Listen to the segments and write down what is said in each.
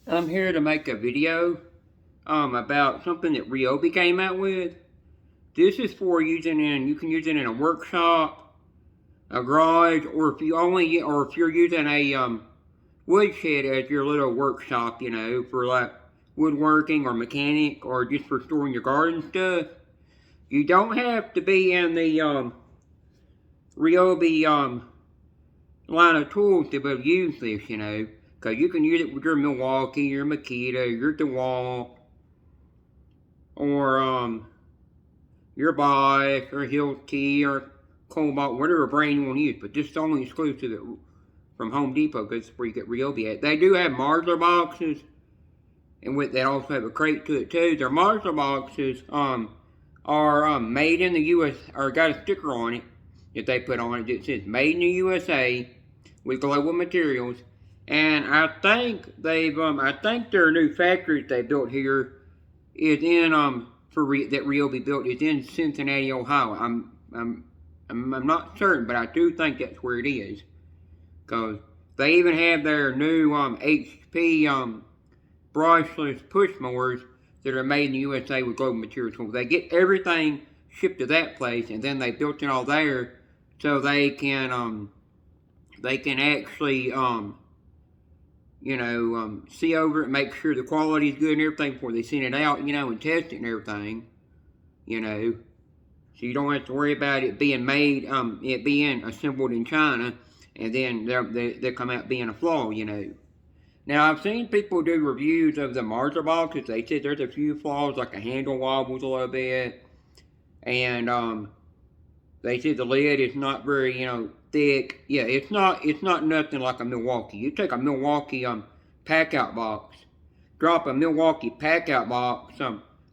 I'm here to make a video about something that Ryobi came out with. This is for using you can use it in a workshop, a garage, or if you're using a woodshed as your little workshop, for like woodworking or mechanic or just for storing your garden stuff. You don't have to be in the Ryobi line of tools to be able to use this, because you can use it with your Milwaukee, your Makita, your DeWalt, or your Bosch, or Hilti, or Cobalt, whatever brand you want to use. But this is only exclusive from Home Depot because it's where you get Ryobi at. They do have Marsler boxes, and they also have a crate to it too. Their Marsler boxes are made in the U.S. or got a sticker on it that they put on it that says "Made in the USA" with global materials. And I think I think their new factory that they built here is in that Ryobi built is in Cincinnati, Ohio. I'm not certain, but I do think that's where it is. Cause they even have their new HP brushless push mowers that are made in the USA with global materials. So they get everything shipped to that place, and then they built it all there, so they can actually see over it, make sure the quality is good and everything before they send it out, and test it and everything, So you don't have to worry about it being made, it being assembled in China, and then they come out being a flaw, Now, I've seen people do reviews of the Marsler boxes. They said there's a few flaws, like a handle wobbles a little bit, and they said the lid is not very, thick. Yeah, it's not nothing like a Milwaukee. You take a Milwaukee pack-out box, drop a Milwaukee pack-out box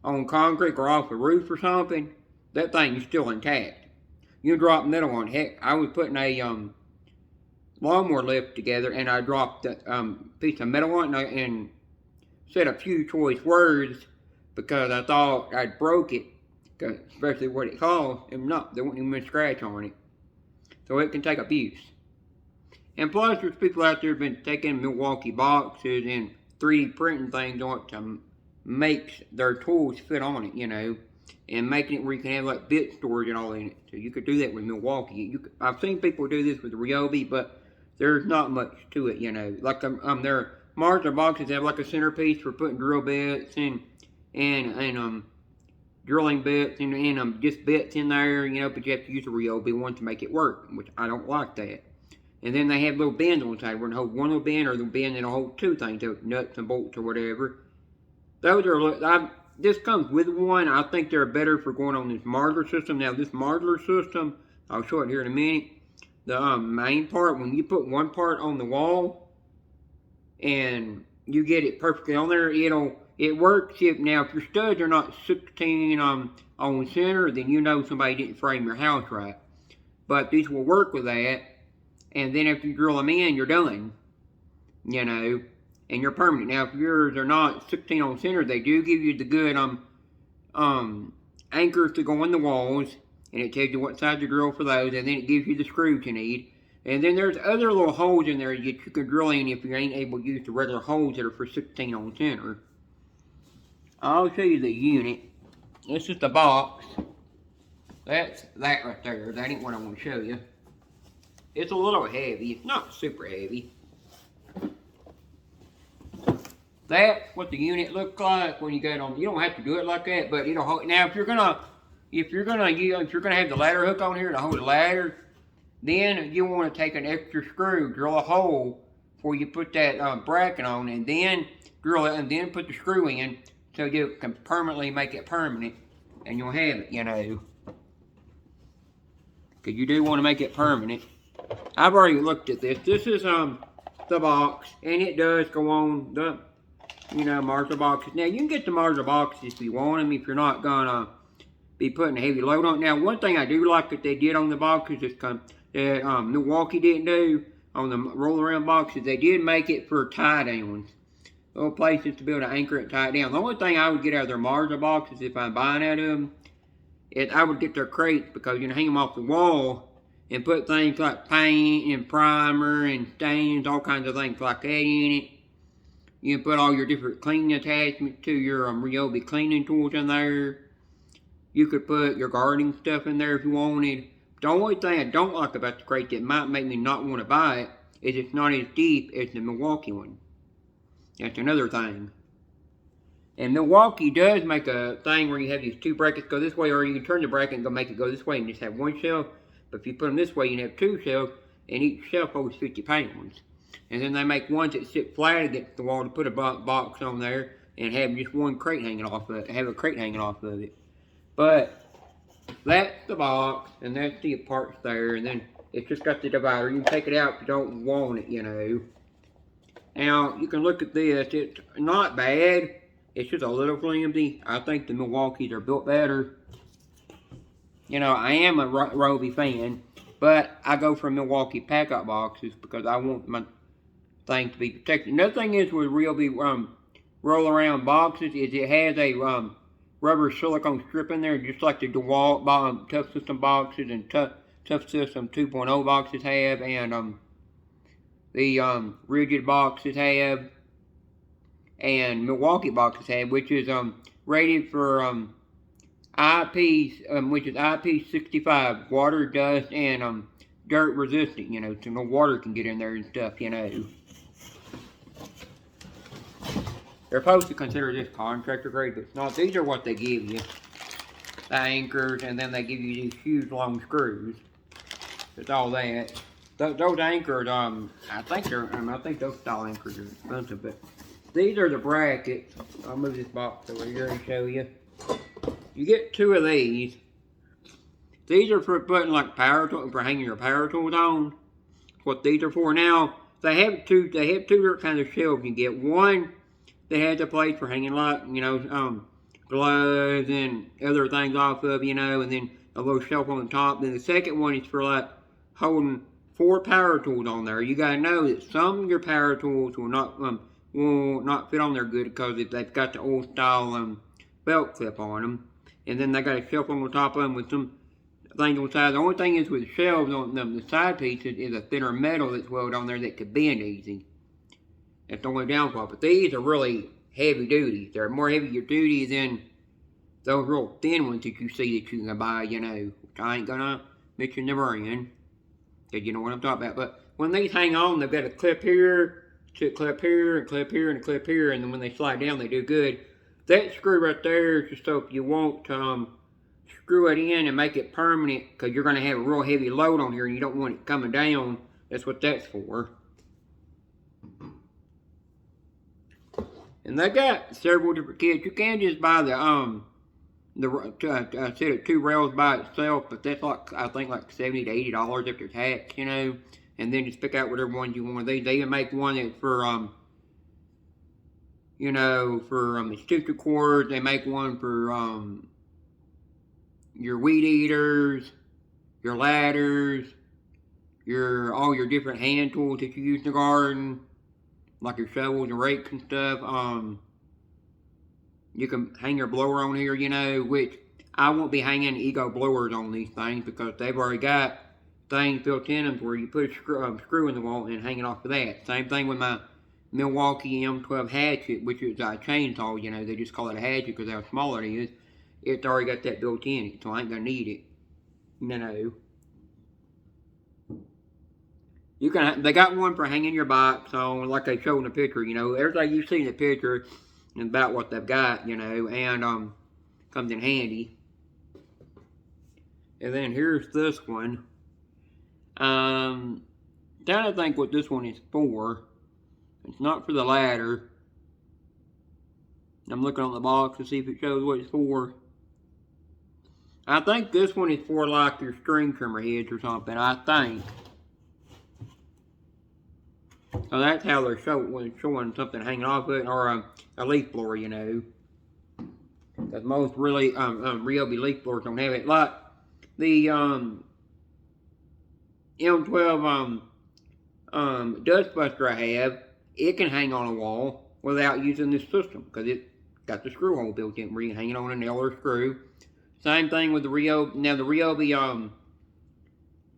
on concrete or off a roof or something, that thing is still intact. You drop metal on. Heck, I was putting a lawnmower lift together, and I dropped a piece of metal on it and said a few choice words because I thought I'd broke it, especially what it cost, and there wasn't even a scratch on it. So it can take abuse. And plus, there's people out there who've been taking Milwaukee boxes and 3D printing things on it to make their tools fit on it, and making it where you can have like bit storage and all in it. So you could do that with Milwaukee. I've seen people do this with Ryobi, but there's not much to it, Like their Marsler boxes have like a centerpiece for putting drill bits and drilling bits and just bits in there, but you have to use a Ryobi one to make it work, which I don't like that. And then they have little bends on the side where they hold one little bend, or they'll bend and hold two things, nuts and bolts or whatever. Those are, this comes with one. I think they're better for going on this Marsler system. Now, this Marsler system, I'll show it here in a minute. The main part, when you put one part on the wall and you get it perfectly on there, it works. If your studs are not 16 on center, then somebody didn't frame your house right. But these will work with that, and then if you drill them in, you're done, and you're permanent. Now, if yours are not 16 on center, they do give you the good anchors to go in the walls, and it tells you what size to drill for those, and then it gives you the screws you need. And then there's other little holes in there that you can drill in if you ain't able to use the regular holes that are for 16 on center. I'll show you the unit. This is the box. That's that right there. That ain't what I want to show you. It's a little heavy. It's not super heavy. That's what the unit looks like when you get on. You don't have to do it like that, but it'll hold. Now, if you're gonna have the ladder hook on here to hold the ladder, then you want to take an extra screw, drill a hole before you put that bracket on, and then drill it, and then put the screw in. So you can permanently make it permanent, and you'll have it, Because you do want to make it permanent. I've already looked at this. This is the box, and it does go on the, Marsler boxes. Now, you can get the Marsler boxes if you want them, if you're not going to be putting a heavy load on it. Now, one thing I do like that they did on the boxes is that Milwaukee didn't do on the roll-around boxes. They did make it for tie-downs. Little places to be able to anchor it, tie it down. The only thing I would get out of their Marsler boxes if I'm buying out of them is I would get their crates, because you can hang them off the wall and put things like paint and primer and stains, all kinds of things like that in it. You can put all your different cleaning attachments to your Ryobi cleaning tools in there. You could put your gardening stuff in there if you wanted. The only thing I don't like about the crate that might make me not want to buy it is it's not as deep as the Milwaukee one. That's another thing. And Milwaukee does make a thing where you have these two brackets go this way, or you can turn the bracket and make it go this way and just have one shelf. But if you put them this way, you can have two shelves, and each shelf holds 50 pounds. And then they make ones that sit flat against the wall to put a box on there and have just one crate hanging off of it, have a crate hanging off of it. But that's the box, and that's the parts there, and then it's just got the divider. You can take it out if you don't want it, you know. Now, you can look at this. It's not bad. It's just a little flimsy. I think the Milwaukees are built better. You know, I am a Ryobi fan, but I go for Milwaukee pack-out boxes because I want my thing to be protected. Another thing is with Ryobi roll-around boxes is it has a rubber silicone strip in there, just like the DeWalt Tough System boxes and Tough System 2.0 boxes have, and the rigid boxes have, and Milwaukee boxes have, which is rated for which is IP65, water, dust, and dirt resistant, you know, so no water can get in there and stuff, you know. They're supposed to consider this contractor grade, but it's not. These are what they give you. The anchors, and then they give you these huge long screws. It's all that. Those anchors, I think those style anchors are expensive, but these are the brackets. I'll move this box over here and show you. You get two of these. These are for putting like for hanging your power tools on. That's what these are for. Now they have two different kinds of shelves you get. One that has a place for hanging like, you know, gloves and other things off of, you know, and then a little shelf on the top. Then the second one is for like holding 4 power tools on there. You gotta know that some of your power tools will not fit on there good because if they've got the old style belt clip on them. And then they got a shelf on the top of them with some things on the side. The only thing is with shelves on them, the side pieces is a thinner metal that's welded on there that could bend easy. That's the only downfall. But these are really heavy duty. They're more heavier duty than those real thin ones that you see that you can buy, you know. Which I ain't gonna mention the brand, because you know what I'm talking about. But when these hang on, they've got a clip here, clip here, and clip here, and a clip here, and then when they slide down, they do good. That screw right there is just so if you want to screw it in and make it permanent, because you're going to have a real heavy load on here and you don't want it coming down. That's what that's for. And they got several different kits. You can just buy the set of 2 rails by itself, but that's like, I think like $70 to $80 after tax, you know. And then just pick out whatever ones you want. They even make one that's for you know, for extension cords. They make one for your weed eaters, your ladders, all your different hand tools that you use in the garden, like your shovels and rakes and stuff. You can hang your blower on here, you know, which I won't be hanging Ego blowers on these things because they've already got things built in them where you put a screw in the wall and hang it off of that. Same thing with my Milwaukee M12 hatchet, which is a chainsaw, you know, they just call it a hatchet because how small it is. It's already got that built in it, so I ain't gonna need it. You know. They got one for hanging your box on, like they showed in the picture, you know. Everything you see in the picture is about what they've got, you know, and comes in handy. And then here's this one. Trying to think what this one is for. It's not for the ladder. I'm looking on the box to see if it shows what it's for. I think this one is for like your string trimmer heads or something, I think. So that's how they're showing something hanging off it, or a leaf blower, you know. Because most really Ryobi leaf blowers don't have it. Like the M12 dustbuster I have, it can hang on a wall without using this system because it's got the screw hole built in where you can hang it on a nail or a screw. Same thing with the Ryobi. Now the Ryobi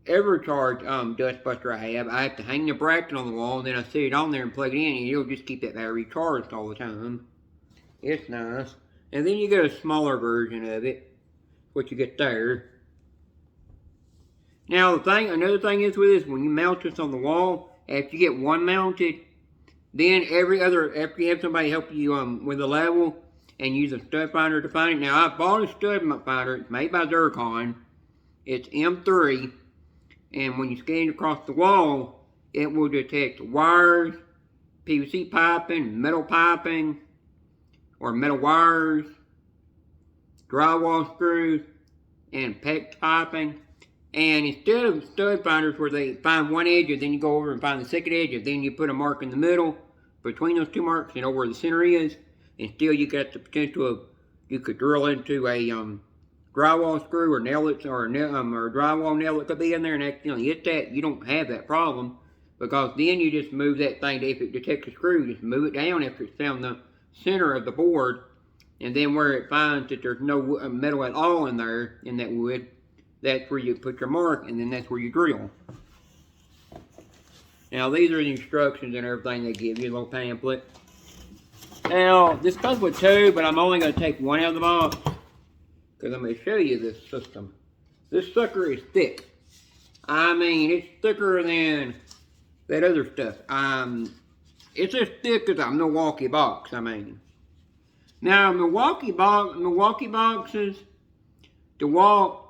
every charge dust buster I have to hang the bracket on the wall, and then I set it on there and plug it in, and it'll just keep that battery charged all the time. It's nice. And then you get a smaller version of it, what you get there. Now another thing is with this, when you mount this on the wall, after you get one mounted, then after you have somebody help you with the level and use a stud finder to find it. Now I bought a stud finder, it's made by Zircon. It's M3, and when you scan it across the wall, it will detect wires, PVC piping, or metal wires, drywall screws, and PEX piping. And instead of stud finders where they find one edge and then you go over and find the second edge and then you put a mark in the middle between those two marks, you know where the center is, and still you got the potential of, you could drill into a drywall screw or nail it, or a drywall nail that could be in there and accidentally hit that. You don't have that problem, because then you just move that thing to, if it detects a screw, just move it down after it's found the center of the board, and then where it finds that there's no metal at all in there, in that wood, that's where you put your mark, and then that's where you drill. Now these are the instructions and everything they give you, a little pamphlet. Now this comes with two, but I'm only going to take one out of the box, because I'm going to show you this system. This sucker is thick. I mean, it's thicker than that other stuff. It's as thick as a Milwaukee box, I mean. Now, Milwaukee boxes, DeWalt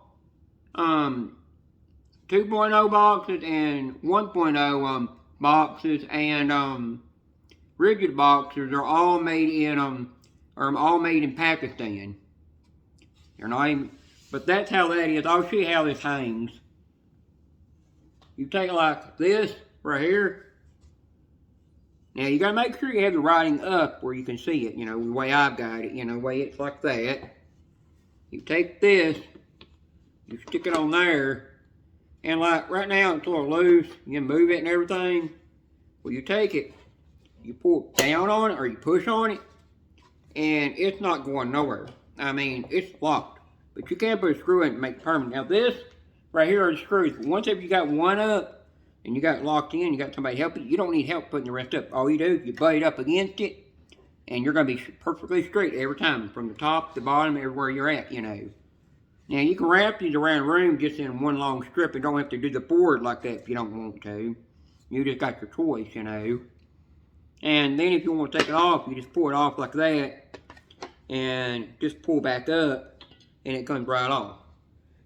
2.0 boxes and 1.0 boxes and rigid boxes are all made in Pakistan. They're not even, but that's how that is. I'll show you how this hangs. You take it like this right here. Now you gotta make sure you have the writing up where you can see it, you know, the way I've got it, you know, the way it's like that. You take this, you stick it on there, and like right now it's a little loose, you can move it and everything. Well, you take it, you pull down on it or you push on it, and it's not going nowhere. I mean, it's locked, but you can't put a screw in to make it permanent. Now this right here are the screws. Once if you got one up and you got it locked in, you got somebody help you don't need help putting the rest up. All you do is you butt it up against it, and you're going to be perfectly straight every time, from the top to the bottom, everywhere you're at, you know. Now you can wrap these around the room just in one long strip and don't have to do the board like that if you don't want to. You just got your choice, you know. And then if you want to take it off, you just pull it off like that and just pull back up and it comes right off.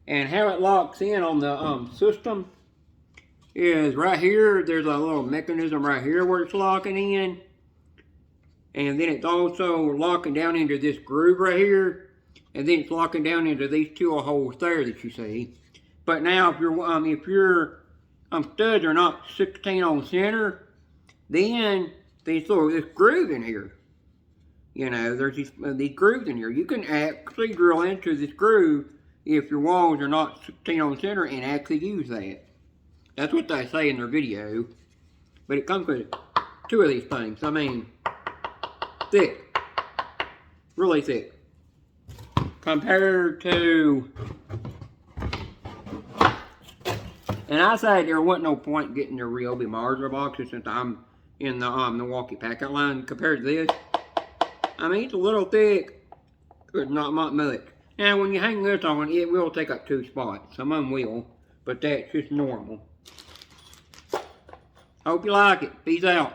And how it locks in on the system is right here. There's a little mechanism right here where it's locking in, and then it's also locking down into this groove right here, and then it's locking down into these two holes there that you see. But now if your studs are not 16 on center, then this groove in here. You know, there's these grooves in here. You can actually drill into this groove if your walls are not 16 on center and actually use that. That's what they say in their video. But it comes with two of these things. I mean, thick. Really thick. Compared to... And I say there wasn't no point getting the Ryobi modular boxes since I'm in the Milwaukee packet line. Compared to this, I mean, it's a little thick, but not much. Now, when you hang this on, it will take up 2 spots. Some of them will, but that's just normal. Hope you like it. Peace out.